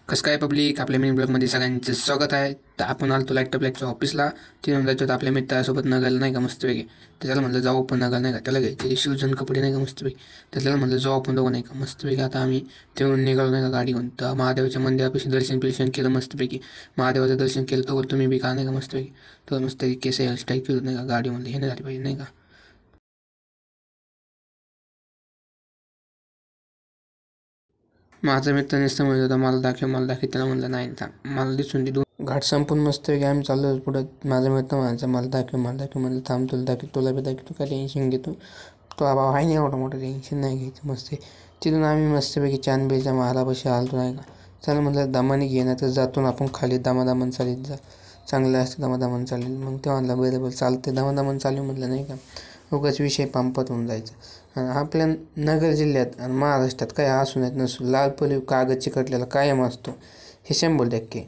कसं काय पब्लिक, आपल्या मिनी ब्लॉगमध्ये सगळ्यांचं स्वागत आहे. तर आपण आलो लाईट ब्लॅकच्या ऑफिसला. तिथून जायचं होतं आपल्या मित्रासोबत नगरला, नाही का, मस्तपैकी. तर त्याला म्हणलं जाऊ आपण नगर, नाही का, त्याला घ्यायचे शूजन कपडे, नाही का, मस्तपैकी. तर त्याला म्हणलं जाऊ आपण दोघं, नाही का, मस्तपैकी. आता आम्ही तिथून निघालो, नाही का, गाडी घेऊन. तर महादेवाच्या मंदिरापाशी दर्शन केलं मस्तपैकी. महादेवाचं दर्शन केलं तर तुम्ही बी का, नाही का, मस्तपैकी. तर मस्तपैकी केस हेअरस्टाईल केलं, नाही का, गाडीमध्ये हे नाही झाली पाहिजे, नाही का. माझा मित्र नुसतं म्हणत होता मला दाखव. त्याला म्हणलं नाही मला दिसून दे. दोन घाट संपून मस्त आम्ही चाललो पुढं. माझा मित्र म्हणायचा मला दाखव म्हणलं थांब तुला बी दाखव, तू काय टेन्शन घेतो. तो बाबा आहे नाही एवढं मोठं टेन्शन नाही घ्यायचं मस्त. तिथून आम्ही मस्तपैकी चांदबेच्या महालापाशी आलतो, नाही का. चला म्हणलं दमाने घेणं तर जातो आपण खाली दमादमन चालीत जा, चांगलं असतं दमादमन चालेल. मग ते म्हणलं बरोबर चालते दमादमन चालू म्हटलं, नाही का. उगाच विषय पंपात होऊन जायचं. आणि आपल्या नगर जिल्ह्यात आणि महाराष्ट्रात काय असू नयेत नसू, लाल पलीव कागद चिकटलेला कायम असतो, हे 100%.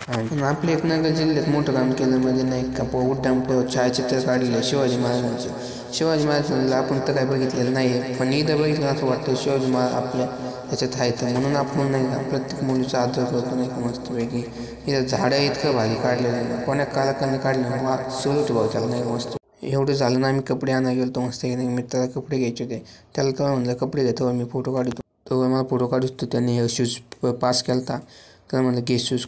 आणि आपल्या एक नगर जिल्ह्यात मोठं काम केलं म्हणजे, नाही का, उड्डाणपुलावर छायाचित्र काढलेलं शिवाजी महाराजांना आपण तर काय बघितलेलं नाही, पण इथं बघितलं असं वाटतं शिवाजी महाराज आपल्या ह्याच्यात आहे. तर म्हणून आपण, नाही का, प्रत्येक मुलीचा आदर करतो, नाही का, मस्तपैकी. इथं झाडं इतकं भारी काढलेलं आहे, कोण्या कलाकारांनी काढलं वा सुरू भाऊ त्याला, नाही का, मस्त. एवढं झालं ना, आम्ही कपडे आणायला गेलो मस्त. मित्राला कपडे घ्यायचे होते, त्याला तेव्हा म्हणलं कपडे घेतो मी फोटो काढतो. तो मला फोटो काढतो. त्यांनी शूज पास केला होता. त्याला म्हणलं घे शूज.